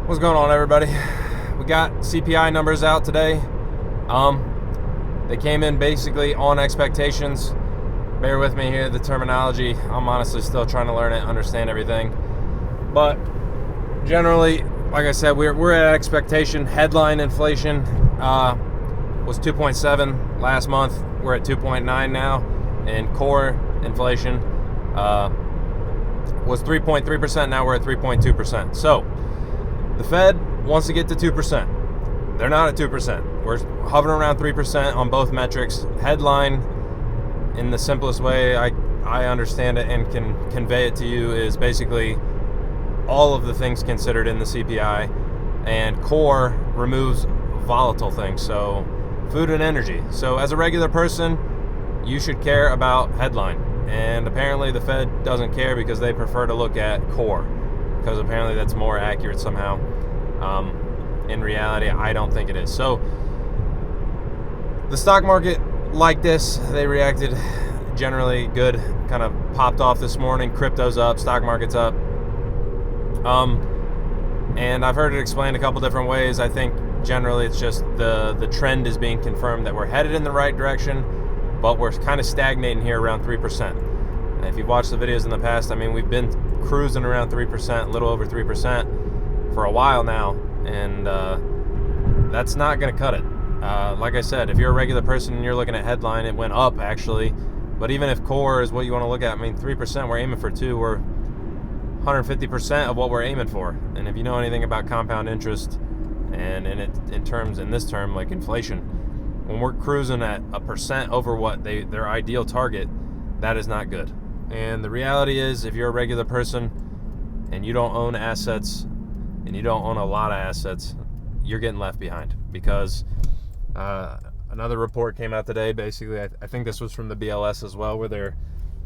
What's going on, everybody? We got CPI numbers out today. They came in basically on expectations. Bear with me here, the terminology. I'm honestly still trying to learn it, understand everything. But generally, like I said, we're at expectation. Headline inflation was 2.7 last month. We're at 2.9 now. And core inflation was 3.3%. Now we're at 3.2%. So the Fed wants to get to 2%. They're not at 2%. We're hovering around 3% on both metrics. Headline, in the simplest way I understand it and can convey it to you, is basically all of the things considered in the CPI, and core removes volatile things, so food and energy. So as a regular person, you should care about headline, and apparently the Fed doesn't care because they prefer to look at core, because apparently that's more accurate somehow. In reality, I don't think it is. So the stock market like this, they reacted generally good, kind of popped off this morning. Crypto's up, stock market's up. And I've heard it explained a couple different ways. I think generally it's just the trend is being confirmed that we're headed in the right direction, but we're kind of stagnating here around 3%. And if you've watched the videos in the past, I mean, we've been cruising around 3%, a little over 3% for a while now, and that's not going to cut it. Like I said, if you're a regular person and you're looking at headline, it went up actually. But even if core is what you want to look at, I mean, 3%, we're aiming for 2. We're 150% of what we're aiming for. And if you know anything about compound interest, and in this term, like inflation, when we're cruising at 1% over what their ideal target, that is not good. And the reality is, if you're a regular person and you don't own assets, and you don't own a lot of assets, you're getting left behind. Because another report came out today, basically, I think this was from the BLS as well, where they're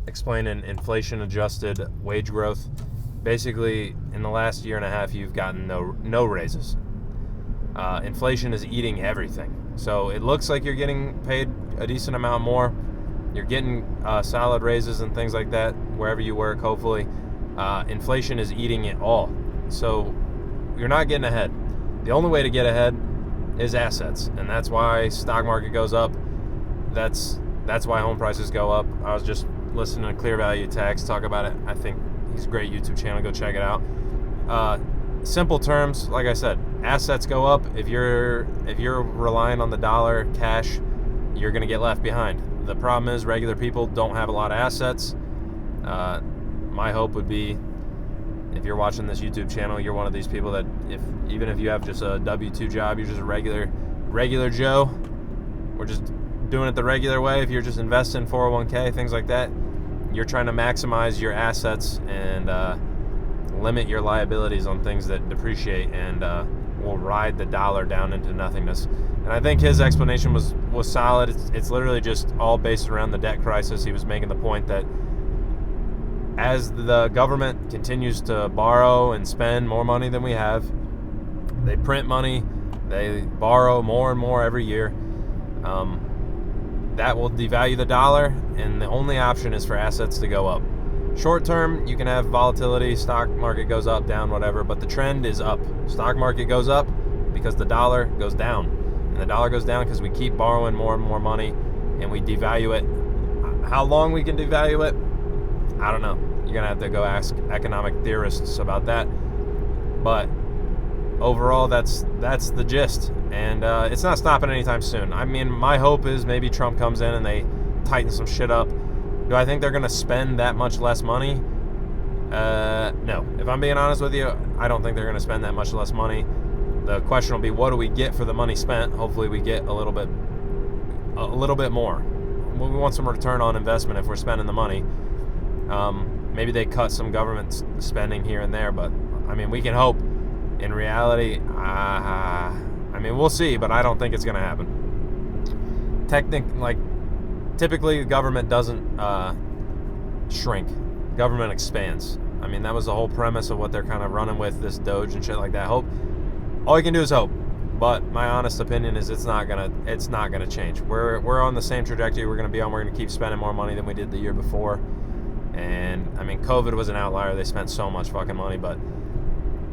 explaining inflation-adjusted wage growth. Basically, in the last year and a half, you've gotten no raises. Inflation is eating everything. So it looks like you're getting paid a decent amount more. You're getting solid raises and things like that wherever you work, hopefully. Inflation is eating it all. So you're not getting ahead. The only way to get ahead is assets, and that's why stock market goes up. That's why home prices go up. I was just listening to Clear Value Tax talk about it. I think he's a great YouTube channel. Go check it out. Simple terms, like I said, assets go up. If you're relying on the dollar cash, you're going to get left behind. The problem is regular people don't have a lot of assets. My hope would be, if you're watching this YouTube channel, you're one of these people that even if you have just a W-2 job, you're just a regular Joe. We're just doing it the regular way. If you're just investing 401k, things like that, you're trying to maximize your assets and limit your liabilities on things that depreciate and will ride the dollar down into nothingness. And I think his explanation was solid. It's literally just all based around the debt crisis. He was making the point that as the government continues to borrow and spend more money than we have, they print money, they borrow more and more every year, that will devalue the dollar, and the only option is for assets to go up. Short term, you can have volatility, stock market goes up, down, whatever, but the trend is up. Stock market goes up because the dollar goes down, and the dollar goes down because we keep borrowing more and more money, and we devalue it. How long we can devalue it, I don't know. You're going to have to go ask economic theorists about that. But overall, that's the gist. And it's not stopping anytime soon. I mean, my hope is maybe Trump comes in and they tighten some shit up. Do I think they're going to spend that much less money? No. If I'm being honest with you, I don't think they're going to spend that much less money. The question will be, what do we get for the money spent? Hopefully we get a little bit more. We want some return on investment if we're spending the money. Maybe they cut some government spending here and there, but I mean, we can hope. In reality, I mean, we'll see, but I don't think it's going to happen. Typically, the government doesn't shrink. Government expands. I mean, that was the whole premise of what they're kind of running with, this Doge and shit like that. Hope. All you can do is hope. But my honest opinion is it's not gonna change. We're on the same trajectory we're gonna be on. We're gonna keep spending more money than we did the year before. And I mean, COVID was an outlier. They spent so much fucking money, but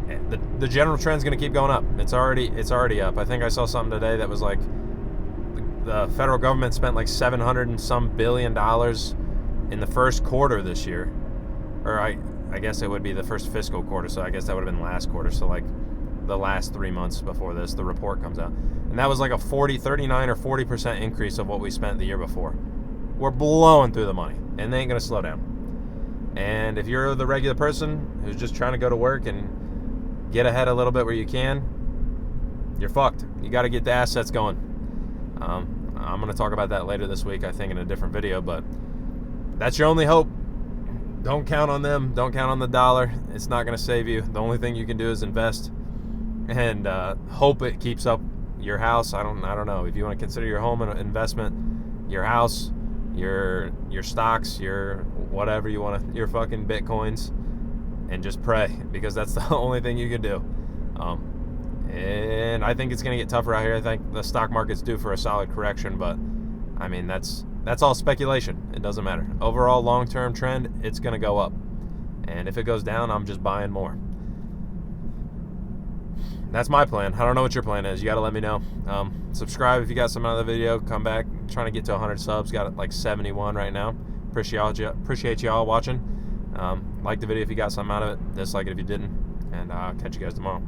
the general trend's going to keep going up. It's already up. I think I saw something today that was like the federal government spent like $700 and some billion in the first quarter this year, or I guess it would be the first fiscal quarter, so I guess that would have been last quarter, so like the last 3 months before the report comes out. And that was like a 39 or 40% increase of what we spent the year before. We're blowing through the money, and they ain't going to slow down. And if you're the regular person who's just trying to go to work and get ahead a little bit where you can, you're fucked. You got to get the assets going. I'm going to talk about that later this week, I think, in a different video, but that's your only hope. Don't count on them. Don't count on the dollar. It's not going to save you. The only thing you can do is invest and hope it keeps up your house. I don't know. If you want to consider your home an investment, your house, your stocks, your whatever you want to, your fucking Bitcoins, and just pray, because that's the only thing you can do. And I think it's going to get tougher out here. I think the stock market's due for a solid correction, but I mean, that's all speculation. It doesn't matter. Overall long-term trend, it's going to go up. And if it goes down, I'm just buying more. That's my plan. I don't know what your plan is. You got to let me know. Subscribe if you got some out of the video. Come back. I'm trying to get to 100 subs. Got like 71 right now. Appreciate y'all watching. Like the video if you got something out of it. Dislike it if you didn't. And I'll catch you guys tomorrow.